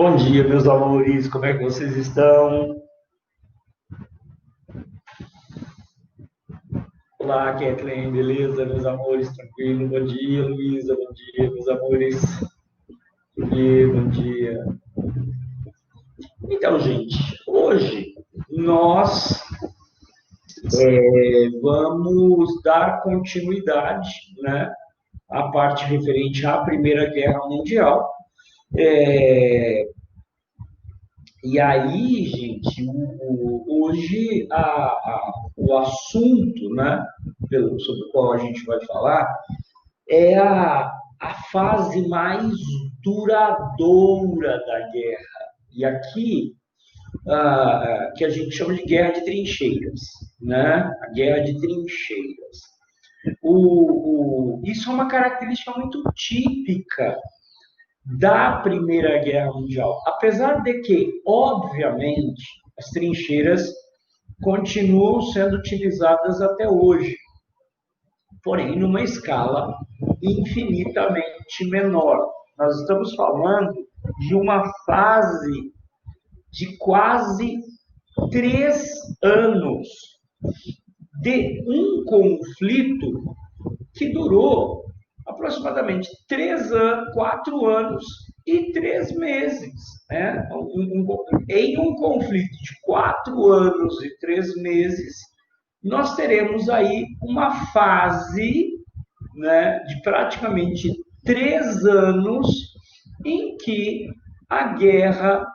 Bom dia, meus amores, como é que vocês estão? Olá, Kathleen, beleza, meus amores, tranquilo? Bom dia, Luísa, bom dia, meus amores. Bom dia, bom dia. Então, gente, hoje nós vamos dar continuidade, né, à parte referente à Primeira Guerra Mundial. É, E aí, gente, hoje o assunto, né, sobre o qual a gente vai falar, é a fase mais duradoura da guerra. E aqui, que a gente chama de guerra de trincheiras, né? A guerra de trincheiras. Isso é uma característica muito típica da Primeira Guerra Mundial. Apesar de que, obviamente, as trincheiras continuam sendo utilizadas até hoje, porém numa escala infinitamente menor. Nós estamos falando de uma fase de quase 3 anos de um conflito que durou aproximadamente 3 anos, 4 anos e 3 meses. Né? Em um conflito de 4 anos e 3 meses, nós teremos aí uma fase, né, de praticamente 3 anos em que a guerra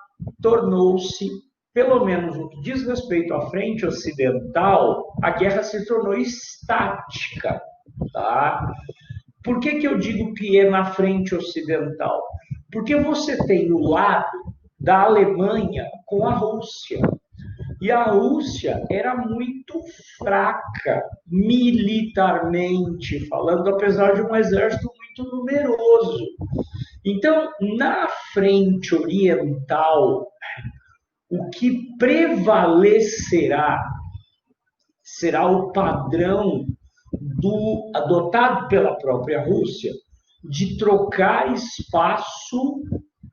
tornou-se, pelo menos no que diz respeito à frente ocidental, a guerra se tornou estática. Tá? Por que eu digo que é na frente ocidental? Porque você tem o lado da Alemanha com a Rússia. E a Rússia era muito fraca, militarmente falando, apesar de um exército muito numeroso. Então, na frente oriental, o que prevalecerá será o padrão adotado pela própria Rússia de trocar espaço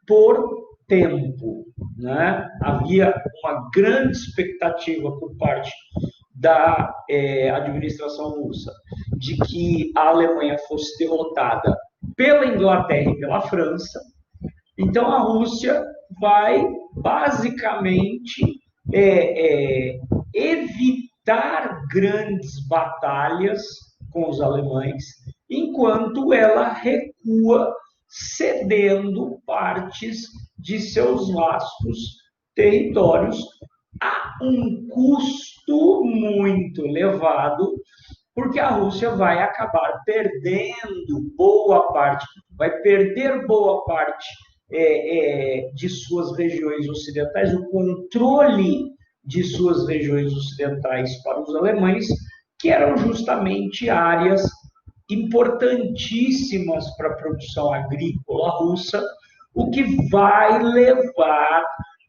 por tempo. Né? Havia uma grande expectativa por parte da administração russa de que a Alemanha fosse derrotada pela Inglaterra e pela França. Então, a Rússia vai, basicamente, evitar grandes batalhas com os alemães, enquanto ela recua, cedendo partes de seus vastos territórios a um custo muito elevado, porque a Rússia vai acabar perdendo boa parte, vai perder boa parte de suas regiões ocidentais, o controle de suas regiões ocidentais para os alemães, que eram justamente áreas importantíssimas para a produção agrícola russa, o que vai levar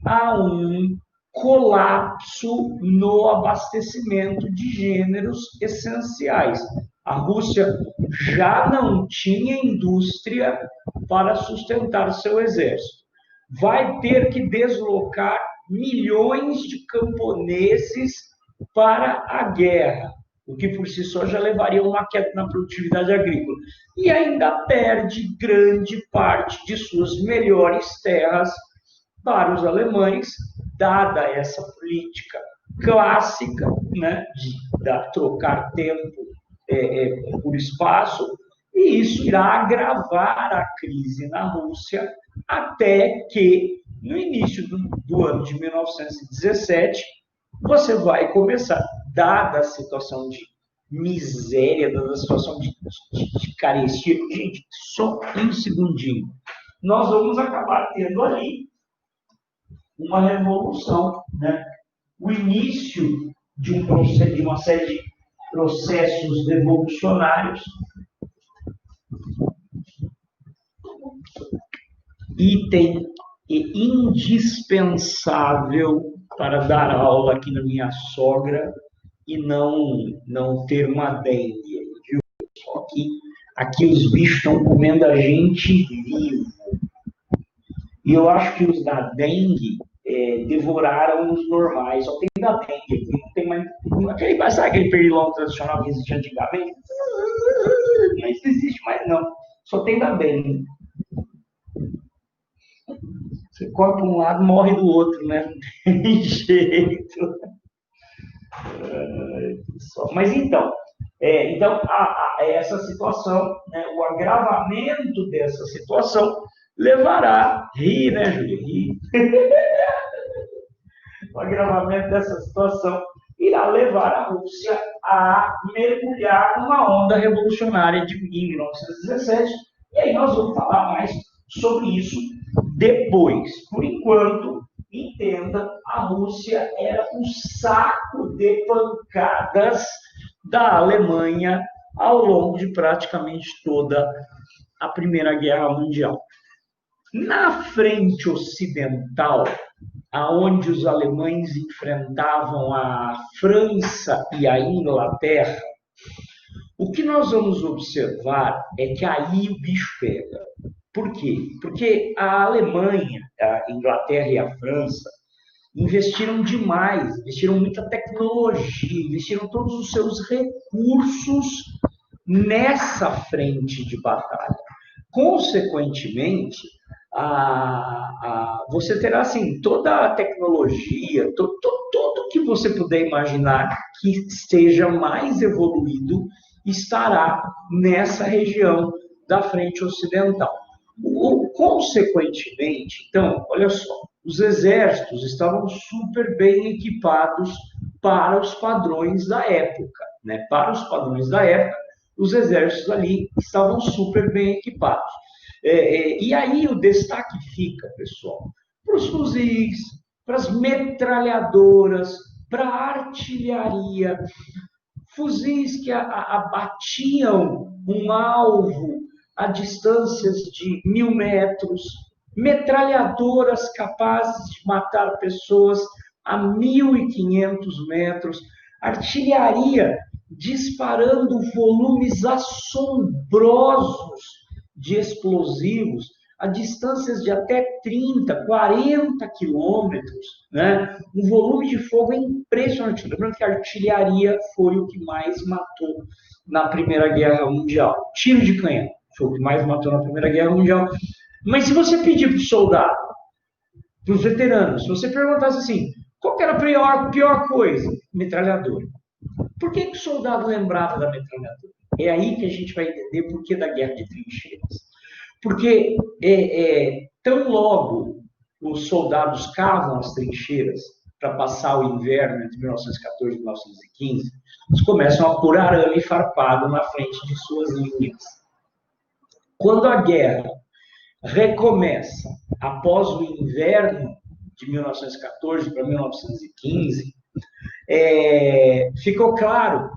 a um colapso no abastecimento de gêneros essenciais. A Rússia já não tinha indústria para sustentar seu exército. Vai ter que deslocar milhões de camponeses para a guerra, o que por si só já levaria a uma queda na produtividade agrícola. E ainda perde grande parte de suas melhores terras para os alemães, dada essa política clássica, né, de trocar tempo por espaço, e isso irá agravar a crise na Rússia até que, no início do ano de 1917, você vai começar, dada a situação de miséria, dada a situação de carestia. Gente, só um segundinho. Nós vamos acabar tendo ali uma revolução, né? O início de uma série de processos revolucionários. Item indispensável para dar aula aqui na minha sogra e não ter uma dengue, viu? Só que aqui os bichos estão comendo a gente vivo. E eu acho que os da dengue devoraram os normais. Só tem da dengue, não tem mais. Sabe aquele pernilongo tradicional que existia antigamente? Não existe mais, não. Só tem da dengue. Você corta um lado, morre do outro, né? Não tem jeito. Mas então essa situação, né, o agravamento dessa situação levará, né, Júlia? O agravamento dessa situação irá levar a Rússia a mergulhar numa onda revolucionária em 1917, e aí nós vamos falar mais sobre isso depois. Por enquanto, entenda, a Rússia era um saco de pancadas da Alemanha ao longo de praticamente toda a Primeira Guerra Mundial. Na frente ocidental, aonde os alemães enfrentavam a França e a Inglaterra, o que nós vamos observar é que aí o bicho pega. Por quê? Porque a Alemanha, a Inglaterra e a França investiram demais, investiram muita tecnologia, investiram todos os seus recursos nessa frente de batalha. Consequentemente, você terá assim, toda a tecnologia, tudo que você puder imaginar que esteja mais evoluído estará nessa região da frente ocidental. Consequentemente, então, olha só, os exércitos estavam super bem equipados para os padrões da época, né? Para os padrões da época, os exércitos ali estavam super bem equipados. E aí o destaque fica, pessoal, para os fuzis, para as metralhadoras, para a artilharia, fuzis que abatiam um alvo a distâncias de 1.000 metros, metralhadoras capazes de matar pessoas a 1.500 metros, artilharia disparando volumes assombrosos de explosivos a distâncias de até 30, 40 quilômetros, né? Um volume de fogo impressionante. Lembrando que a artilharia foi o que mais matou na Primeira Guerra Mundial. Tiro de canhão foi o que mais matou na Primeira Guerra Mundial. Mas se você pedir para o soldado, para os veteranos, se você perguntasse assim, qual que era a pior coisa? Metralhadora. Por que o soldado lembrava da metralhadora? É aí que a gente vai entender por que da guerra de trincheiras. Porque tão logo os soldados cavam as trincheiras para passar o inverno entre 1914 e 1915, eles começam a pôr arame farpado na frente de suas linhas. Quando a guerra recomeça após o inverno de 1914 para 1915, ficou claro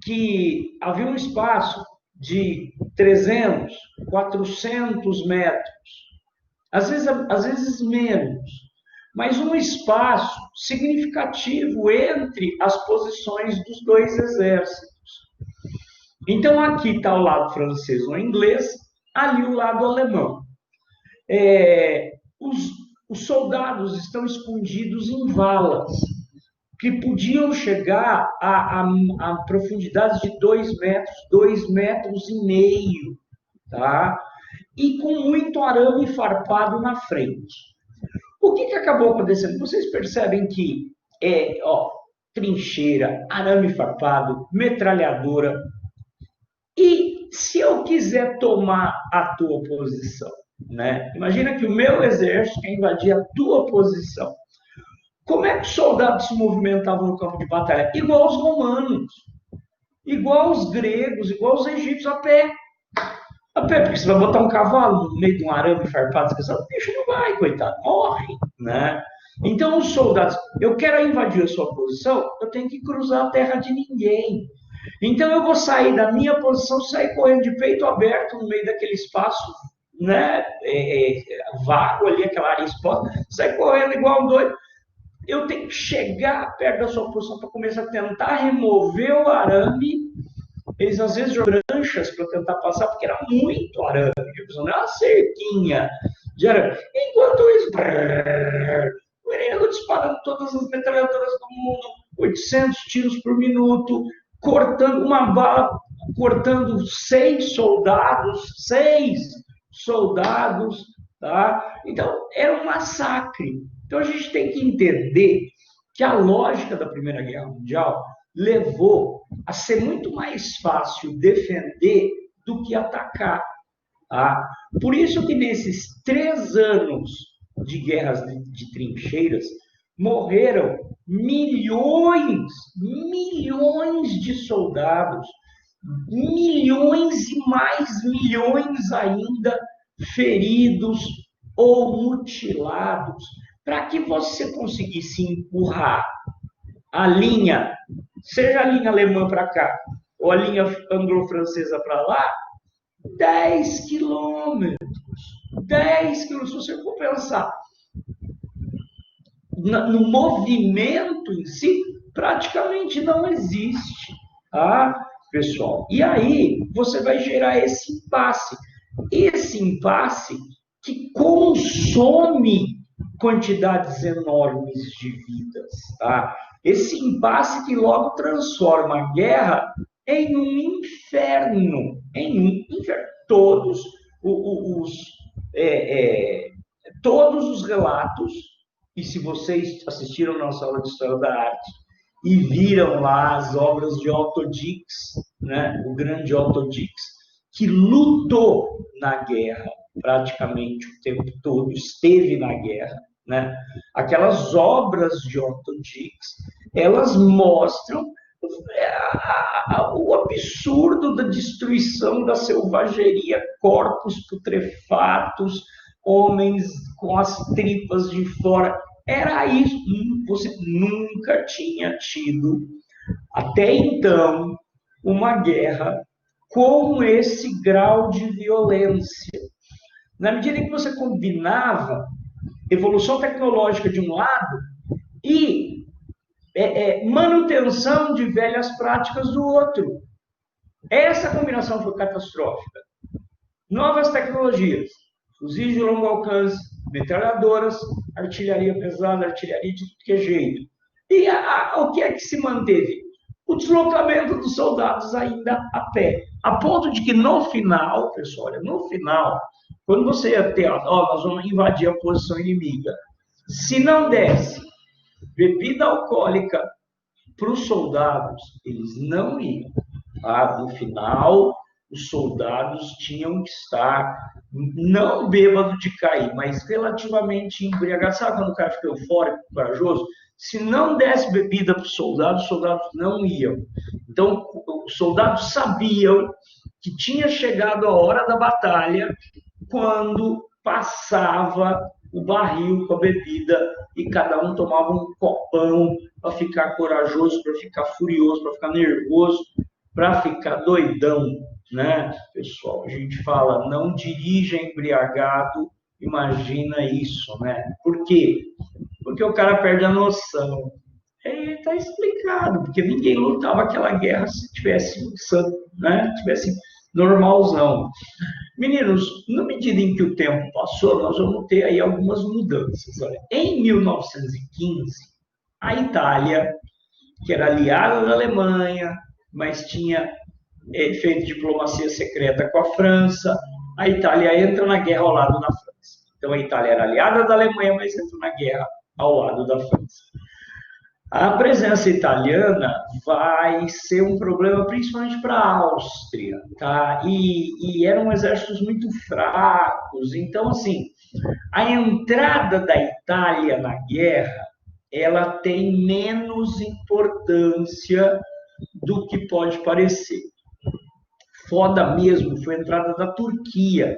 que havia um espaço de 300, 400 metros, às vezes menos, mas um espaço significativo entre as posições dos dois exércitos. Então, aqui está o lado francês ou inglês, ali o lado alemão. Os soldados estão escondidos em valas, que podiam chegar a profundidades de 2 metros, 2,5 metros, tá? E com muito arame farpado na frente. O que acabou acontecendo? Vocês percebem que trincheira, arame farpado, metralhadora. E se eu quiser tomar a tua posição, né? Imagina que o meu exército quer invadir a tua posição. Como é que os soldados se movimentavam no campo de batalha? Igual os romanos, igual os gregos, igual os egípcios, a pé. A pé, porque você vai botar um cavalo no meio de um arame farpado, o bicho não vai, coitado, morre, né? Então, os soldados, eu quero invadir a sua posição, eu tenho que cruzar a terra de ninguém. Então, eu vou sair da minha posição, sair correndo de peito aberto no meio daquele espaço, né? Vago ali, aquela área exposta, sair correndo igual um doido. Eu tenho que chegar perto da sua posição para começar a tentar remover o arame. Eles às vezes jogam pranchas para tentar passar, porque era muito arame. Não é uma cerquinha Enquanto isso, o inimigo disparando todas as metralhadoras do mundo, 800 tiros por minuto, cortando uma bala, cortando 6 soldados, tá? Então, era um massacre. Então, a gente tem que entender que a lógica da Primeira Guerra Mundial levou a ser muito mais fácil defender do que atacar. Tá? Por isso que nesses 3 anos de guerras de trincheiras, morreram milhões de soldados, milhões e mais milhões ainda feridos ou mutilados, para que você conseguisse empurrar a linha, seja a linha alemã para cá, ou a linha anglo-francesa para lá, 10 quilômetros. 10 quilômetros, se você for pensar no movimento em si, praticamente não existe, tá, pessoal? E aí, você vai gerar esse impasse que consome quantidades enormes de vidas, tá? Esse impasse que logo transforma a guerra em um inferno, Todos os relatos, e se vocês assistiram nossa aula de História da Arte e viram lá as obras de Otto Dix, né, o grande Otto Dix, que lutou na guerra praticamente o tempo todo, esteve na guerra, né? Aquelas obras de Otto Dix, elas mostram o absurdo da destruição, da selvageria, corpos putrefatos, homens com as tripas de fora. Era isso. Você nunca tinha tido, até então, uma guerra com esse grau de violência. Na medida em que você combinava evolução tecnológica de um lado e manutenção de velhas práticas do outro. Essa combinação foi catastrófica. Novas tecnologias, fuzis de longo alcance, metralhadoras, artilharia pesada, artilharia de tudo que é jeito. E o que é que se manteve? O deslocamento dos soldados ainda a pé. A ponto de que no final, pessoal, quando você ia ter, nós vamos invadir a posição inimiga, se não desse bebida alcoólica para os soldados, eles não iam. Tá? No final, os soldados tinham que estar, não bêbado de cair, mas relativamente embriagados. Sabe quando o cara fica eufórico, corajoso? Se não desse bebida para os soldados não iam. Então, os soldados sabiam que tinha chegado a hora da batalha quando passava o barril com a bebida e cada um tomava um copão para ficar corajoso, para ficar furioso, para ficar nervoso, para ficar doidão, né, pessoal? A gente fala, não dirija embriagado, imagina isso, né? Por quê? Porque o cara perde a noção. Está explicado, porque ninguém lutava aquela guerra se tivesse santo, né? Tivesse normalzão. Meninos, na medida em que o tempo passou, nós vamos ter aí algumas mudanças. Olha, em 1915, a Itália, que era aliada da Alemanha, mas tinha feito diplomacia secreta com a França, a Itália entra na guerra ao lado da França. Então, a Itália era aliada da Alemanha, mas entra na guerra ao lado da França. A presença italiana vai ser um problema principalmente para a Áustria, tá? E eram exércitos muito fracos. Então, assim, a entrada da Itália na guerra, ela tem menos importância do que pode parecer. Foda mesmo foi a entrada da Turquia,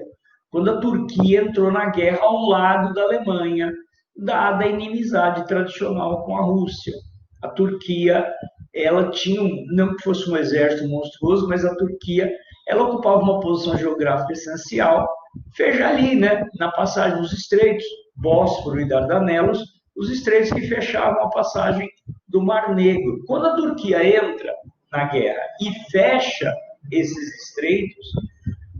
quando a Turquia entrou na guerra ao lado da Alemanha, dada a inimizade tradicional com a Rússia. A Turquia, ela tinha, não que fosse um exército monstruoso, mas a Turquia, ela ocupava uma posição geográfica essencial, fez ali, né, na passagem dos estreitos, Bósforo e Dardanelos, os estreitos que fechavam a passagem do Mar Negro. Quando a Turquia entra na guerra e fecha esses estreitos,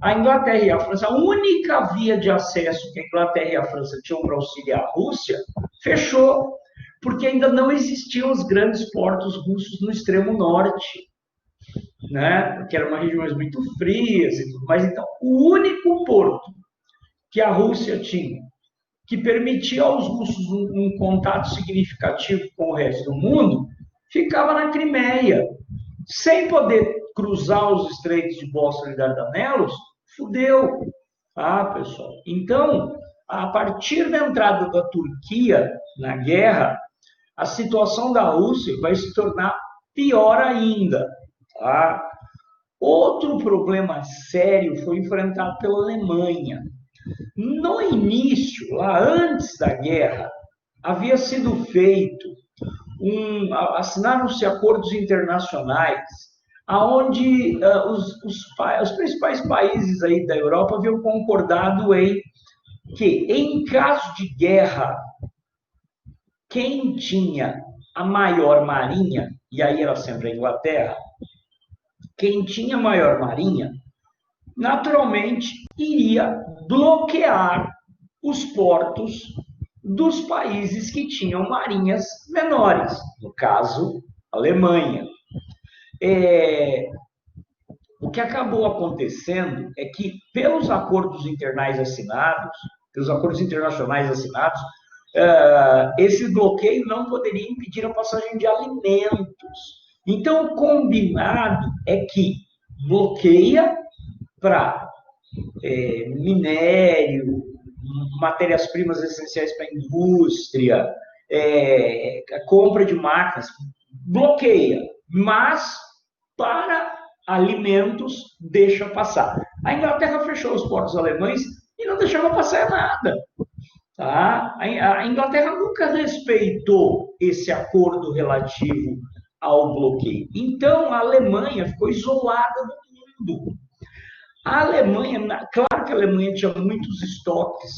a Inglaterra e a França, a única via de acesso que a Inglaterra e a França tinham para auxiliar a Rússia, fechou, porque ainda não existiam os grandes portos russos no extremo norte, né? Porque eram regiões muito frias e tudo mais. Então, o único porto que a Rússia tinha, que permitia aos russos um contato significativo com o resto do mundo, ficava na Crimeia. Sem poder cruzar os estreitos de Bósforo e Dardanelos, fudeu, tá, pessoal? Então, a partir da entrada da Turquia na guerra, a situação da Rússia vai se tornar pior ainda, tá? Outro problema sério foi enfrentado pela Alemanha. No início, lá antes da guerra, havia sido feito assinaram-se acordos internacionais, aonde os principais países aí da Europa haviam concordado em que, em caso de guerra, quem tinha a maior marinha, e aí era sempre a Inglaterra, quem tinha a maior marinha, naturalmente iria bloquear os portos dos países que tinham marinhas menores, no caso, Alemanha. O que acabou acontecendo é que, pelos acordos internacionais assinados, esse bloqueio não poderia impedir a passagem de alimentos. Então, o combinado é que bloqueia para minério, matérias-primas essenciais para a indústria, a compra de máquinas, bloqueia, mas para alimentos deixa passar. A Inglaterra fechou os portos alemães e não deixava passar nada. Tá? A Inglaterra nunca respeitou esse acordo relativo ao bloqueio. Então, a Alemanha ficou isolada do mundo. A Alemanha, claro que a Alemanha tinha muitos estoques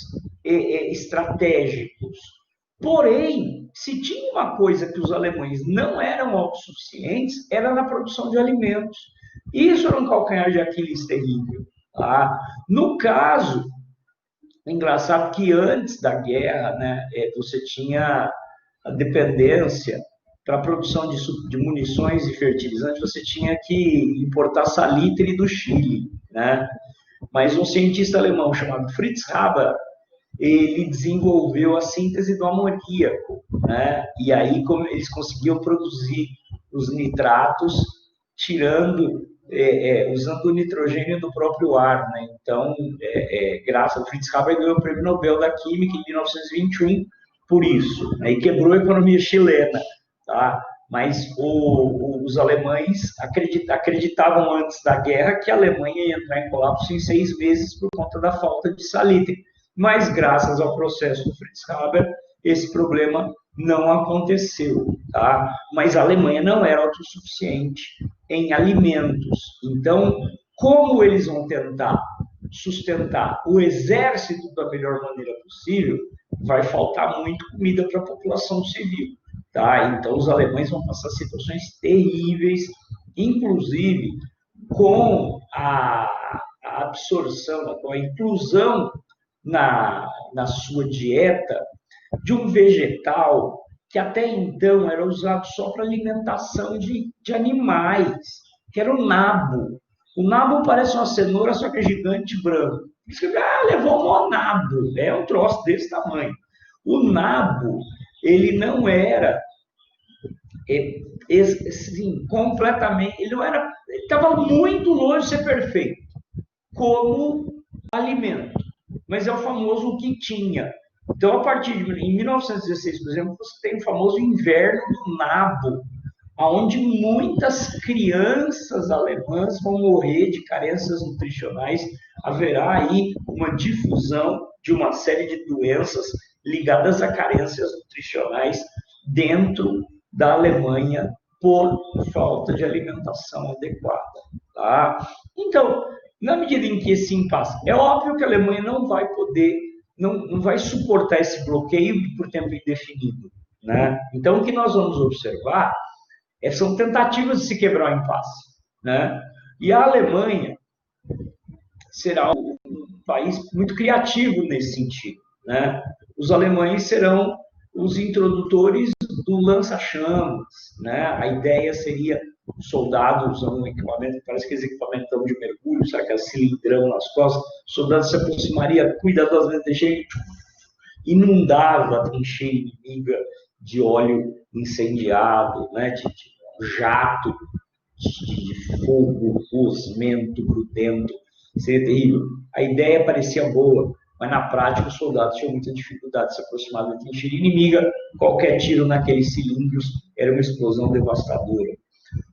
estratégicos, porém, se tinha uma coisa que os alemães não eram autossuficientes, era na produção de alimentos. Isso era um calcanhar de Aquiles terrível. Tá? No caso, é engraçado que antes da guerra, né, você tinha a dependência para a produção de munições e fertilizantes, você tinha que importar salitre do Chile, né? Mas um cientista alemão chamado Fritz Haber, ele desenvolveu a síntese do amoníaco, né? E aí eles conseguiam produzir os nitratos usando o nitrogênio do próprio ar, né? Então, graças a Fritz Haber, ganhou o Prêmio Nobel da Química em 1921 por isso, né? E quebrou a economia chilena, tá? Mas os alemães acreditavam antes da guerra que a Alemanha ia entrar em colapso em 6 meses por conta da falta de salitre. Mas, graças ao processo do Fritz Haber, esse problema não aconteceu. Tá? Mas a Alemanha não era autossuficiente em alimentos. Então, como eles vão tentar sustentar o exército da melhor maneira possível, vai faltar muito comida para a população civil. Tá? Então, os alemães vão passar situações terríveis, inclusive com a absorção, com a inclusão na sua dieta de um vegetal que até então era usado só para alimentação de animais, que era o nabo. O nabo parece uma cenoura, só que é gigante branco. Levou um nabo, é um troço desse tamanho. O nabo, ele não era assim, completamente, ele estava muito longe de ser perfeito como alimento, mas é o famoso o que tinha. Então, em 1916, por exemplo, você tem o famoso inverno do nabo, onde muitas crianças alemãs vão morrer de carências nutricionais. Haverá aí uma difusão de uma série de doenças ligadas a carências nutricionais dentro da Alemanha por falta de alimentação adequada. Tá? Então, na medida em que esse impasse, é óbvio que a Alemanha não vai poder, não vai suportar esse bloqueio por tempo indefinido. Né? Então, o que nós vamos observar são tentativas de se quebrar o impasse. Né? E a Alemanha, será um país muito criativo nesse sentido, né? Os alemães serão os introdutores do lança-chamas, né? A ideia seria o soldado usando um equipamento, parece que esse equipamento de mergulho, sabe, aquele cilindrão nas costas, o soldado se aproximaria cuidadosamente de jeito, inundava a trincheira inimiga de óleo incendiado, né? De jato de fogo rosmento, grudento, seria terrível. A ideia parecia boa, mas na prática os soldados tinham muita dificuldade de se aproximar da trincheira inimiga. Qualquer tiro naqueles cilindros era uma explosão devastadora.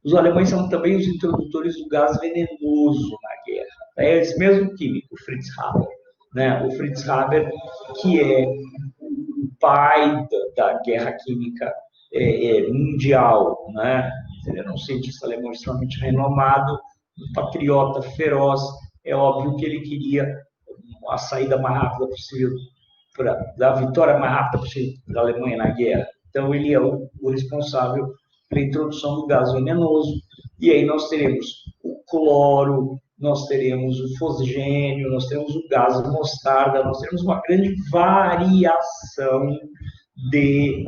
Os alemães são também os introdutores do gás venenoso na guerra. É esse mesmo químico, o Fritz Haber. Né? O Fritz Haber, que é o pai da guerra química mundial, né? Ele era um cientista alemão extremamente renomado, um patriota feroz. É óbvio que ele queria a saída mais rápida possível, da vitória mais rápida possível da Alemanha na guerra. Então, ele é o responsável pela introdução do gás venenoso. E aí nós teremos o cloro, nós teremos o fosgênio, nós teremos o gás mostarda, nós teremos uma grande variação de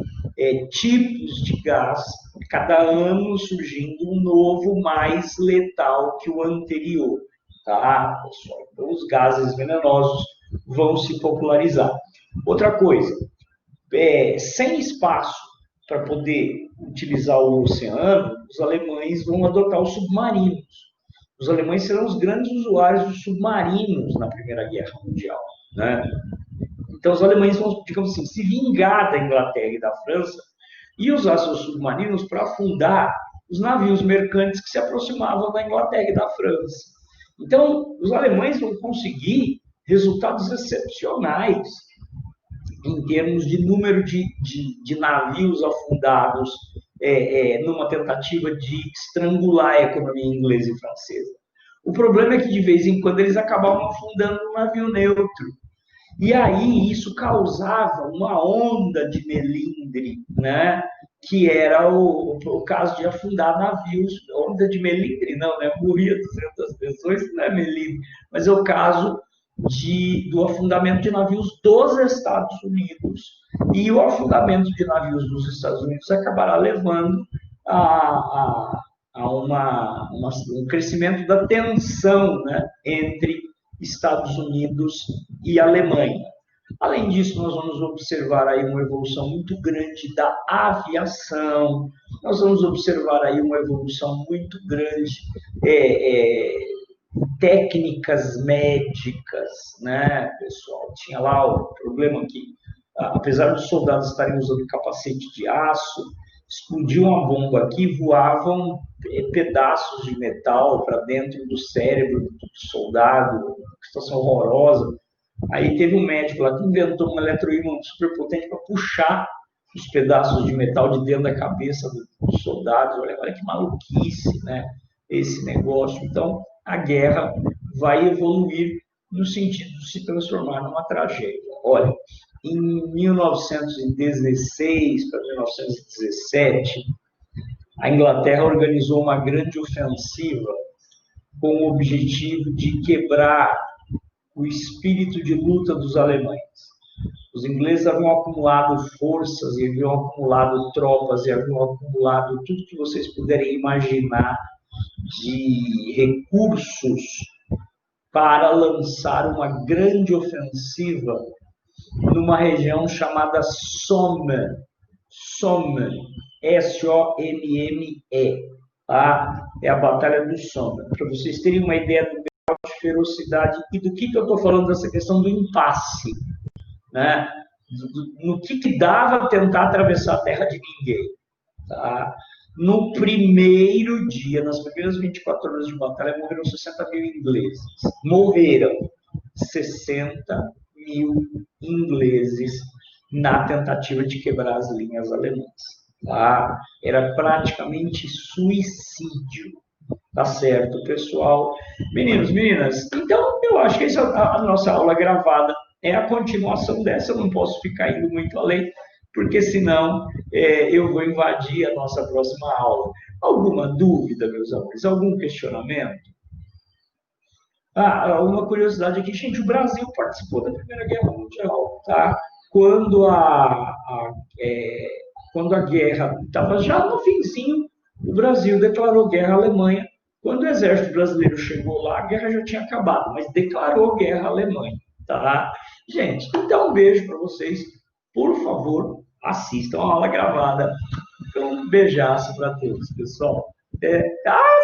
tipos de gás, cada ano surgindo um novo mais letal que o anterior, tá, pessoal? Então, os gases venenosos vão se popularizar. Outra coisa, sem espaço para poder utilizar o oceano, os alemães vão adotar os submarinos. Os alemães serão os grandes usuários dos submarinos na Primeira Guerra Mundial, né? Então, os alemães vão, digamos assim, se vingar da Inglaterra e da França e usar seus submarinos para afundar os navios mercantes que se aproximavam da Inglaterra e da França. Então, os alemães vão conseguir resultados excepcionais em termos de número de navios afundados numa tentativa de estrangular a economia inglesa e francesa. O problema é que, de vez em quando, eles acabavam afundando um navio neutro. E aí isso causava uma onda de melindre, né? Que era o caso de afundar navios. Onda de melindre, não, né? Morria 200 pessoas, isso não é melindre. Mas é o caso do afundamento de navios dos Estados Unidos. E o afundamento de navios dos Estados Unidos acabará levando a um crescimento da tensão, né? Entre Estados Unidos e Alemanha. Além disso, nós vamos observar aí uma evolução muito grande da aviação, nós vamos observar aí uma evolução muito grande técnicas médicas, né, pessoal? Tinha lá o problema que, apesar dos soldados estarem usando capacete de aço, explodiu uma bomba aqui, voavam pedaços de metal para dentro do cérebro do soldado, situação horrorosa. Aí teve um médico lá que inventou um eletroímã superpotente para puxar os pedaços de metal de dentro da cabeça dos soldados. Olha que maluquice, né? Esse negócio. Então, a guerra vai evoluir no sentido de se transformar numa tragédia. Olha, em 1916 para 1917, a Inglaterra organizou uma grande ofensiva com o objetivo de quebrar o espírito de luta dos alemães. Os ingleses haviam acumulado forças, e haviam acumulado tropas, e haviam acumulado tudo que vocês puderem imaginar de recursos para lançar uma grande ofensiva numa região chamada Somme, S-O-M-M-E, tá? É a Batalha do Somme. Para vocês terem uma ideia do grau de ferocidade e do que eu estou falando dessa questão do impasse, né? No que dava tentar atravessar a terra de ninguém, tá? No primeiro dia, nas primeiras 24 horas de batalha, morreram 60 mil ingleses. Morreram 60 mil ingleses na tentativa de quebrar as linhas alemãs. Tá? Era praticamente suicídio. Tá certo, pessoal? Meninos, meninas, então eu acho que essa a nossa aula gravada é a continuação dessa. Eu não posso ficar indo muito além, porque senão eu vou invadir a nossa próxima aula. Alguma dúvida, meus amores? Algum questionamento? Uma curiosidade aqui, gente, o Brasil participou da Primeira Guerra Mundial, tá? Quando é, quando a guerra estava já no finzinho, o Brasil declarou guerra à Alemanha. Quando o exército brasileiro chegou lá, a guerra já tinha acabado, mas declarou guerra à Alemanha, tá? Gente, então um beijo para vocês. Por favor, assistam a aula gravada. Então, um beijaço para todos, pessoal.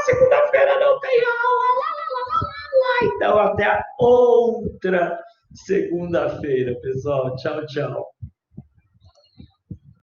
Segunda-feira não tem aula. Então, até a outra segunda-feira, pessoal. Tchau, tchau.